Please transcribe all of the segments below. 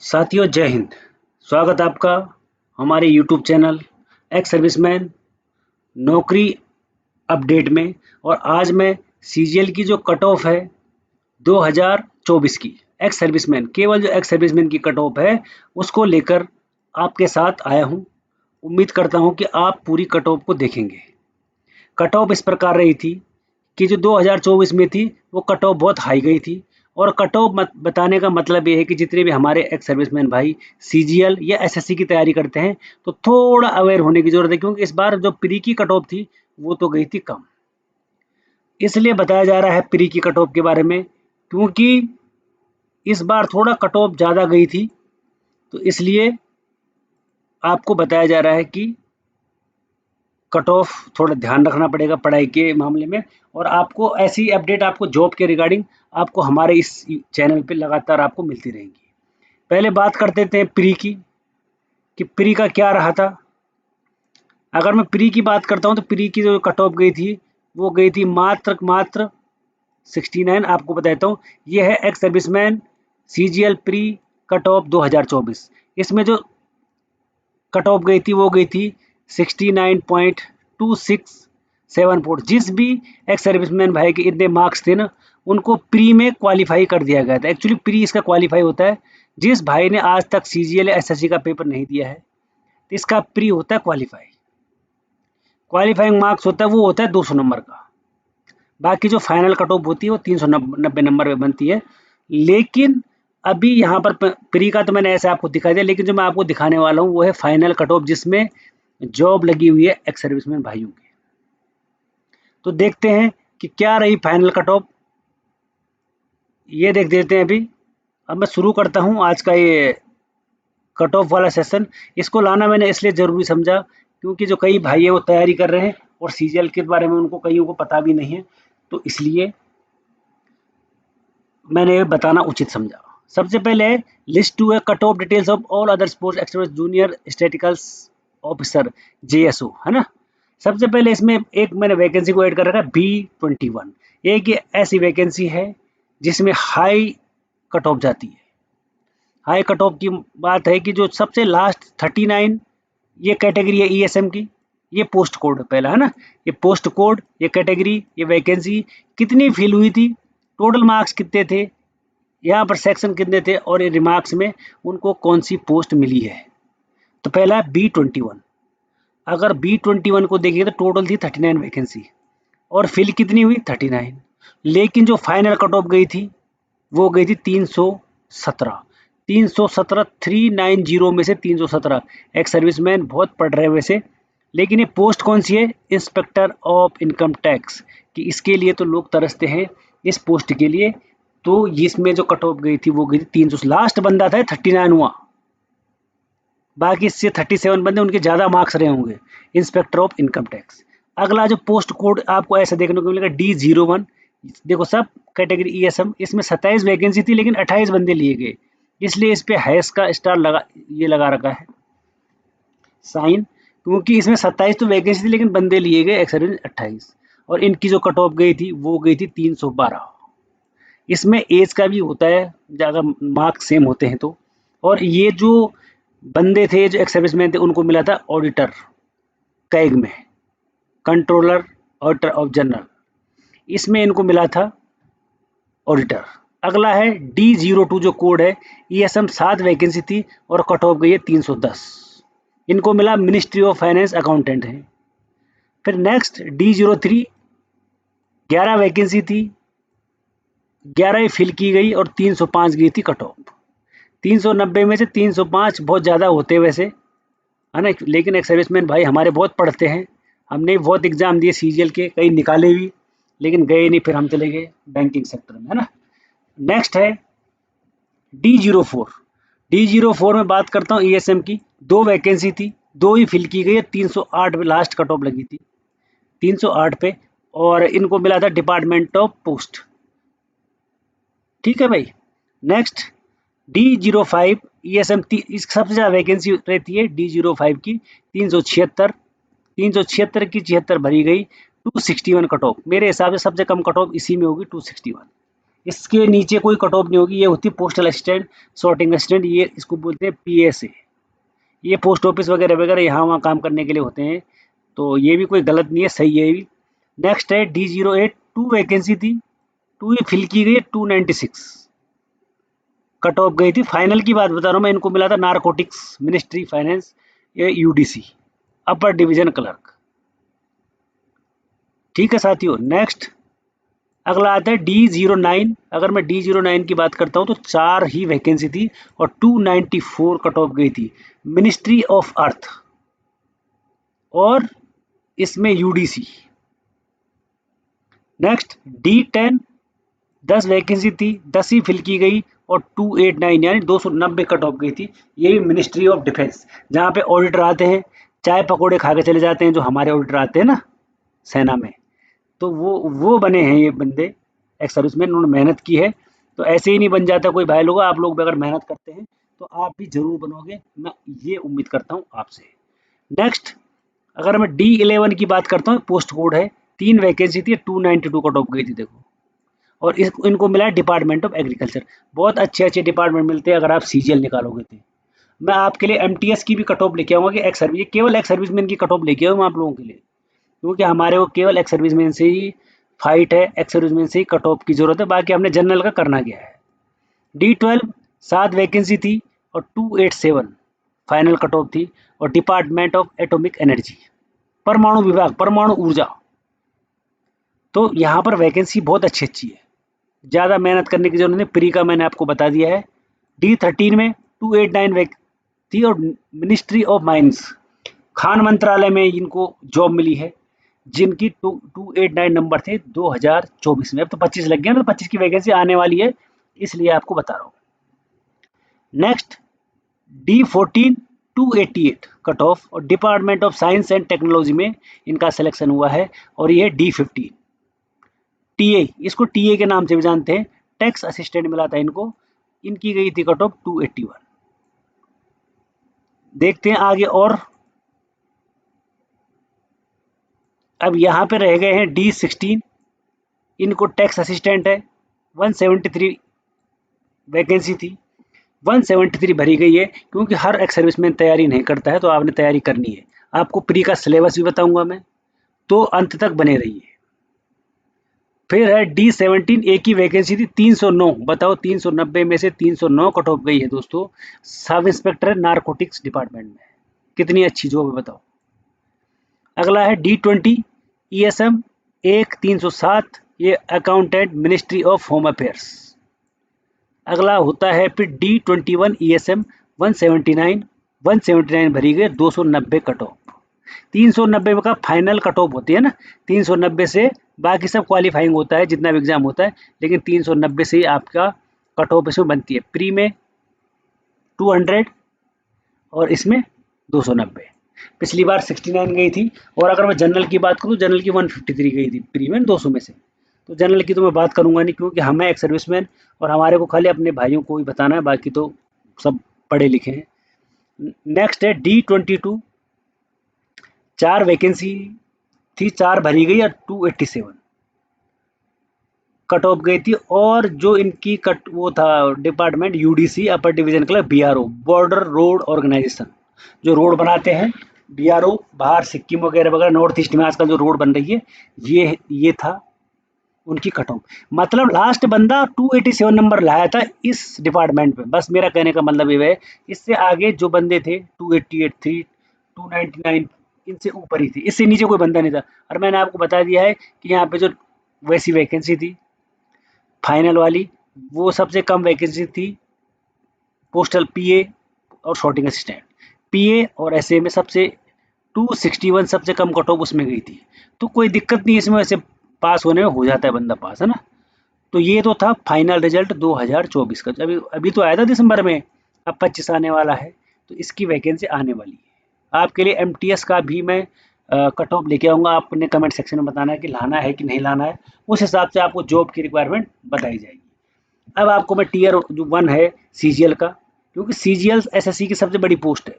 साथियों जय हिंद। स्वागत आपका हमारे YouTube चैनल एक्स सर्विसमैन नौकरी अपडेट में। और आज मैं सीजीएल की जो कट ऑफ है 2024 की एक्स सर्विसमैन, केवल जो एक्स सर्विसमैन की कट ऑफ है उसको लेकर आपके साथ आया हूं। उम्मीद करता हूं कि आप पूरी कट ऑफ को देखेंगे। कट ऑफ इस प्रकार रही थी कि जो 2024 में थी वो कट ऑफ बहुत हाई गई थी। और कट ऑफ बताने का मतलब ये है कि जितने भी हमारे एक्स सर्विसमैन भाई सीजीएल या एसएससी की तैयारी करते हैं तो थोड़ा अवेयर होने की जरूरत है, क्योंकि इस बार जो प्री की कट ऑफ थी वो तो गई थी कम। इसलिए बताया जा रहा है प्री की कट ऑफ के बारे में, क्योंकि इस बार थोड़ा कट ऑफ ज़्यादा गई थी, तो इसलिए आपको बताया जा रहा है कि कट ऑफ थोड़ा ध्यान रखना पड़ेगा पढ़ाई के मामले में। और आपको ऐसी अपडेट आपको जॉब के रिगार्डिंग आपको हमारे इस चैनल पे लगातार आपको मिलती रहेंगी। पहले बात करते थे प्री की कि प्री का क्या रहा था। अगर मैं प्री की बात करता हूं तो प्री की जो कट ऑफ गई थी वो गई थी मात्र 69। आपको बताता हूँ, ये है ex serviceman CGL pre cut off 2024। इसमें जो कट ऑफ गई थी वो गई थी 69.2674। जिस भी एक्स सर्विसमैन भाई के इतने मार्क्स थे ना, उनको प्री में क्वालिफाई कर दिया गया था। एक्चुअली प्री इसका क्वालिफाई होता है, जिस भाई ने आज तक सीजीएल या एसएससी का पेपर नहीं दिया है तो इसका प्री होता है क्वालिफाई। क्वालिफाइंग मार्क्स होता है वो होता है 200 नंबर का। बाकी जो फाइनल कट ऑफ होती है वो 390 नंबर में बनती है। लेकिन अभी यहाँ पर प्री का तो मैंने ऐसे आपको दिखा दिया, लेकिन जो मैं आपको दिखाने वाला हूँ वो है फाइनल कट ऑफ, जिसमें जॉब लगी हुई है एक्स सर्विसमैन भाइयों की। तो देखते हैं कि क्या रही फाइनल कट ऑफ, ये देख देते हैं अभी। अब मैं शुरू करता हूँ आज का ये कट ऑफ वाला सेशन। इसको लाना मैंने इसलिए ज़रूरी समझा क्योंकि जो कई भाई है वो तैयारी कर रहे हैं और सीजीएल के बारे में उनको कईयों को पता भी नहीं है, तो इसलिए मैंने ये बताना उचित समझा। सबसे पहले लिस्ट टू है cut off details of all other sports expert junior statistical officer JSO, है ना। सबसे पहले इसमें एक मैंने वैकेंसी को ऐड कर रखा है B21। एक ये ऐसी वैकेंसी है जिसमें हाई कट ऑफ जाती है। हाई कट ऑफ की बात है कि जो सबसे लास्ट 39 ये कैटेगरी है ईएसएम की। ये पोस्ट कोड पहला है ना, ये पोस्ट कोड, ये कैटेगरी, ये वैकेंसी कितनी फिल हुई थी, टोटल मार्क्स कितने थे, यहाँ पर सेक्शन कितने थे, और ये रिमार्क्स में उनको कौन सी पोस्ट मिली है। तो पहला है B21। अगर B21 को देखिए तो टोटल थी 39 वैकेंसी और फिल कितनी हुई 39। लेकिन जो फाइनल कट ऑफ गई थी वो गई थी 317। 390 में से 317। एक सर्विसमैन बहुत पढ़ रहे वैसे, लेकिन ये पोस्ट कौन सी है, इंस्पेक्टर ऑफ इनकम टैक्स कि इसके लिए तो लोग तरसते हैं इस पोस्ट के लिए। तो इसमें जो कट ऑफ गई थी वो गई थी 300। लास्ट बंदा था 39 हुआ, बाकी इससे 37 बंदे उनके ज़्यादा मार्क्स रहे होंगे, इंस्पेक्टर ऑफ इनकम टैक्स। अगला जो पोस्ट कोड आपको ऐसा देखने को मिलेगा D01। देखो सब कैटेगरी ईएसएम, इसमें 27 वैकेंसी थी लेकिन 28 बंदे लिए गए, इसलिए इस पे हैश का स्टार लगा, ये लगा रखा है साइन, क्योंकि इसमें 27 तो वैकेंसी थी लेकिन बंदे लिए गए एक्सर्विस 28। और इनकी जो कट ऑफ गई थी वो गई थी 312। इसमें एज का भी होता है ज़्यादा मार्क्स सेम होते हैं तो। और ये जो बंदे थे जो एक्स सर्विसमैन थे उनको मिला था ऑडिटर कैग में, कंट्रोलर ऑडिटर ऑफ जनरल, इसमें इनको मिला था ऑडिटर। अगला है D02 जो कोड है, ईएसएम 7 वैकेंसी थी और कट ऑफ गई है 310। इनको मिला मिनिस्ट्री ऑफ फाइनेंस अकाउंटेंट है। फिर नेक्स्ट D03 11 वैकेंसी थी, 11 ही फिल की गई और 305 गई थी कट ऑफ। 390 में से 305 बहुत ज़्यादा होते वैसे, है ना, लेकिन एक सर्विसमैन भाई हमारे बहुत पढ़ते हैं। हमने बहुत एग्जाम दिए सीजीएल के, कई निकाले भी लेकिन गए नहीं, फिर हम चले गए बैंकिंग सेक्टर में, है ना। नेक्स्ट है D04। D04 में बात करता हूँ ईएसएम की। 2 वैकेंसी थी, 2 ही फिल की गई है, 308 पे लास्ट कट ऑफ लगी थी, 308 पे। और इनको मिला था डिपार्टमेंट ऑफ पोस्ट। ठीक है भाई। नेक्स्ट D05 ईएसएम, इस सबसे ज़्यादा वैकेंसी रहती है D05 की, 376। 376 की 76 भरी गई, 261 कट ऑफ। मेरे हिसाब से सबसे कम कट ऑफ इसी में होगी 261। इसके नीचे कोई कट ऑफ नहीं होगी। ये होती है पोस्टल असिस्टेंट, सॉर्टिंग असिस्टेंट, ये इसको बोलते हैं PSA। ये पोस्ट ऑफिस वगैरह वगैरह यहाँ वहाँ काम करने के लिए होते हैं, तो ये भी कोई गलत नहीं है, सही है ये भी। नेक्स्ट है D08, 2 वैकेंसी थी, 2 ये फिल की गई है, 296 कट ऑफ गई थी। फाइनल की बात बता रहा हूँ मैं, इनको मिला था नारकोटिक्स मिनिस्ट्री फाइनेंस, ये UDC अपर डिवीजन क्लर्क। ठीक है साथियों। नेक्स्ट अगला आता है D09। अगर मैं D09 की बात करता हूँ तो 4 ही वैकेंसी थी और 294 कट ऑफ गई थी, मिनिस्ट्री ऑफ अर्थ, और इसमें UDC। नेक्स्ट D10, 10 वैकेंसी थी, 10 ही फिल की गई और 289 यानी 290 कट ऑफ गई थी। ये भी मिनिस्ट्री ऑफ डिफेंस, जहाँ पे ऑडिटर आते हैं, चाय पकौड़े खा के चले जाते हैं, जो हमारे ऑडिटर आते हैं ना सेना में, तो वो बने हैं ये बंदे, एक्स सर्विसमैन, उन्होंने मेहनत की है। तो ऐसे ही नहीं बन जाता कोई भाई लोगों, आप लोग भी अगर मेहनत करते हैं तो आप भी जरूर बनोगे, मैं ये उम्मीद करता हूँ आपसे। नेक्स्ट अगर मैं D11 की बात करता हूँ, पोस्ट कोड है, 3 वैकेंसी थी, 292 कट ऑफ गई थी देखो, और इनको मिला डिपार्टमेंट ऑफ एग्रीकल्चर। बहुत अच्छे अच्छे डिपार्टमेंट मिलते हैं अगर आप CGL निकालोगे तो। मैं आपके लिए MTS की भी कट ऑफ लेके आऊँगा कि एक्स सर्विस, केवल एक्स सर्विसमैन की कट ऑफ लेके आऊँ आप लोगों के लिए, क्योंकि हमारे को केवल एक्स सर्विसमैन से ही फाइट है, एक्स सर्विसमैन से ही कट ऑफ की जरूरत है, बाकी हमने जनरल का करना गया है। D12, 7 वैकेंसी थी और 287 फाइनल कट ऑफ थी, और डिपार्टमेंट ऑफ एटॉमिक एनर्जी, परमाणु विभाग, परमाणु ऊर्जा। तो यहाँ पर वैकेंसी बहुत अच्छी अच्छी है, ज़्यादा मेहनत करने की जरूरत नहीं। प्री का मैंने आपको बता दिया है। D13 में 289 थी और मिनिस्ट्री ऑफ माइंस, खान मंत्रालय में इनको जॉब मिली है, जिनकी 289 नंबर थे 2024 में। अब तो 25 लग गया ना, तो 25 की वैकेंसी आने वाली है, इसलिए आपको बता रहा हूँ। नेक्स्ट D14, 288 कट ऑफ, और department of science and technology में इनका सिलेक्शन हुआ है, और ये D15 TA, इसको TA के नाम से भी जानते हैं, टैक्स असिस्टेंट मिला था इनको, इनकी गई थी कट ऑफ 281। देखते हैं आगे। और अब यहाँ पे रह गए हैं D16, इनको टैक्स असिस्टेंट है, 173 वैकेंसी थी, 173 भरी गई है, क्योंकि हर एक्स सर्विसमैन तैयारी नहीं करता है, तो आपने तैयारी करनी है। आपको प्री का सिलेबस भी बताऊंगा मैं, तो अंत तक बने रहिए। फिर है D17, एक ही वैकेंसी थी, 309, बताओ 390 में से 309 कट ऑफ गई है दोस्तों। सब इंस्पेक्टर है नारकोटिक्स डिपार्टमेंट में, कितनी अच्छी जॉब है बताओ। अगला है D20 ESM, 307, ये accountant ministry of home affairs. अगला होता है फिर D21 ESM 179 भरी गई, 290 कट ऑफ। 390 का फाइनल कट ऑफ होती है ना, 390 से बाकी सब क्वालिफाइंग होता है, जितना भी एग्जाम होता है, लेकिन 390 से ही आपका कट ऑफ इसमें बनती है। प्री में 200 और इसमें 290। पिछली बार 69 गई थी, और अगर मैं जनरल की बात करूँ, जनरल की 153 गई थी प्री में 200 में से। तो जनरल की तो मैं बात करूंगा नहीं, क्योंकि हमें एक सर्विसमैन और हमारे को खाली अपने भाइयों को ही बताना है, बाकी तो सब पढ़े लिखे हैं। नेक्स्ट है D22, 4 वैकेंसी थी, 4 भरी गई और 287 कट ऑफ गई थी। और जो इनकी कट वो था department UDC upper division clerk, BRO border road organisation, जो रोड बनाते हैं BRO, बाहर सिक्किम वगैरह वगैरह नॉर्थ ईस्ट में आजकल जो रोड बन रही है, ये था उनकी कट ऑफ। मतलब लास्ट बंदा 287 नंबर लाया था इस डिपार्टमेंट में। बस मेरा कहने का मतलब ये है, इससे आगे जो बंदे थे 288 थी, 299 इनसे ऊपर ही थी, इससे नीचे कोई बंदा नहीं था। और मैंने आपको बता दिया है कि यहाँ पे जो वैसी वैकेंसी थी फाइनल वाली, वो सबसे कम वैकेंसी थी पोस्टल PA और शॉर्टिंग असिस्टेंट। PA और SA में सबसे 261 सबसे कम कट ऑफ उसमें गई थी। तो कोई दिक्कत नहीं इसमें, वैसे पास होने में हो जाता है बंदा पास, है ना। तो ये तो था फाइनल रिजल्ट 2024 का। अभी अभी तो आया था दिसंबर में, अब 25 आने वाला है, तो इसकी वैकेंसी आने वाली है। आपके लिए MTS का भी मैं कट ऑफ लेके आऊँगा, आपने कमेंट सेक्शन में बताना है कि लाना है कि नहीं लाना है, उस हिसाब से आपको जॉब की रिक्वायरमेंट बताई जाएगी। अब आपको मैं टीयर जो 1 है CGL का, क्योंकि CGL SSC की सबसे बड़ी पोस्ट है।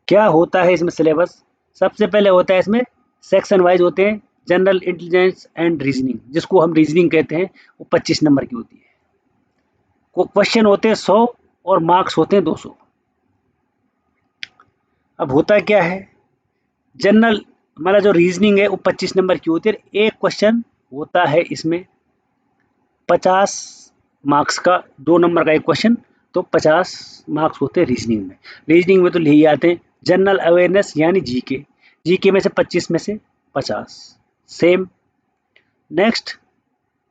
क्या होता है इसमें सिलेबस, सबसे पहले होता है इसमें सेक्शन वाइज होते हैं, जनरल इंटेलिजेंस एंड रीजनिंग, जिसको हम रीजनिंग कहते हैं, वो 25 नंबर की होती है। को क्वेश्चन होते हैं 100 और मार्क्स होते हैं 200। अब होता क्या है, जनरल मतलब जो रीजनिंग है वो 25 नंबर की होती है। एक क्वेश्चन होता है इसमें 50 मार्क्स का, 2 नंबर का एक क्वेश्चन, तो 50 मार्क्स होते हैं रीजनिंग में। रीजनिंग में तो यही आते हैं जनरल अवेयरनेस यानी जीके, जीके में से 25 में से 50 सेम। नेक्स्ट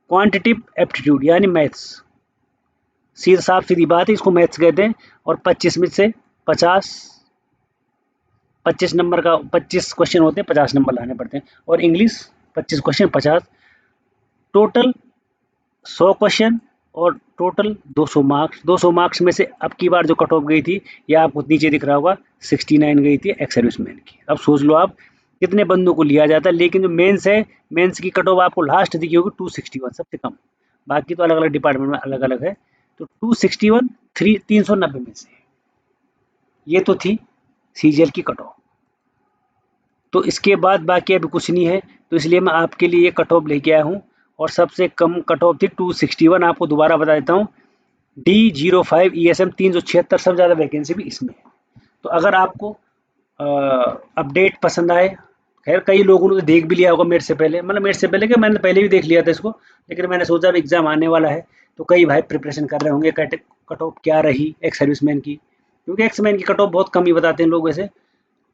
क्वांटिटिव एप्टीट्यूड यानी मैथ्स, सीधा साफ सीधी बात है, इसको मैथ्स कहते हैं। और 25 में से 50, 25 नंबर का 25 क्वेश्चन होते हैं, 50 नंबर लाने पड़ते हैं। और इंग्लिश 25 क्वेश्चन 50, टोटल 100 क्वेश्चन और टोटल 200 मार्क्स। 200 मार्क्स में से अब की बार जो कट ऑफ गई थी, या आपको नीचे दिख रहा होगा 69 गई थी एक्स सर्विसमैन की। अब सोच लो आप कितने बंदों को लिया जाता है, लेकिन जो मेंस है, मेंस की कट ऑफ आपको लास्ट दिखी होगी 261 सबसे कम, बाकी तो अलग अलग डिपार्टमेंट में अलग अलग है। तो 261 390 में से ये तो थी सीजीएल की कट ऑफ। तो इसके बाद बाकी अभी कुछ नहीं है, तो इसलिए मैं आपके लिए ये कट ऑफ लेके आया हूँ। और सबसे कम कट ऑफ थी 261। आपको दोबारा बता देता हूँ, D05 ESM 376, सबसे ज़्यादा वैकेंसी भी इसमें है। तो अगर आपको अपडेट पसंद आए, खैर कई लोगों ने तो देख भी लिया होगा मेरे से पहले, मतलब मेरे से पहले क्या, मैंने पहले भी देख लिया था इसको, लेकिन मैंने सोचा अब एग्ज़ाम आने वाला है तो कई भाई प्रिपरेशन कर रहे होंगे कट ऑफ क्या रही एक्स सर्विसमैन की, क्योंकि एक्स मैन की कट ऑफ बहुत कम ही बताते हैं लोग वैसे,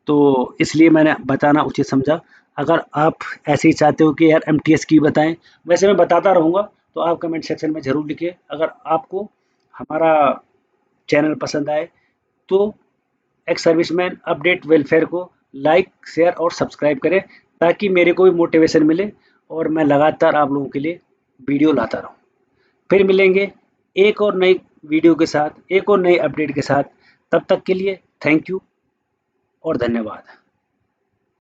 तो इसलिए मैंने बताना उचित समझा। अगर आप ऐसे ही चाहते हो कि यार एमटीएस की बताएं, वैसे मैं बताता रहूँगा, तो आप कमेंट सेक्शन में ज़रूर लिखिए। अगर आपको हमारा चैनल पसंद आए तो एक्स सर्विसमैन अपडेट वेलफेयर को लाइक, शेयर और सब्सक्राइब करें, ताकि मेरे को भी मोटिवेशन मिले और मैं लगातार आप लोगों के लिए वीडियो लाता रहूँ। फिर मिलेंगे एक और नई वीडियो के साथ, एक और नई अपडेट के साथ। तब तक के लिए थैंक यू और धन्यवाद।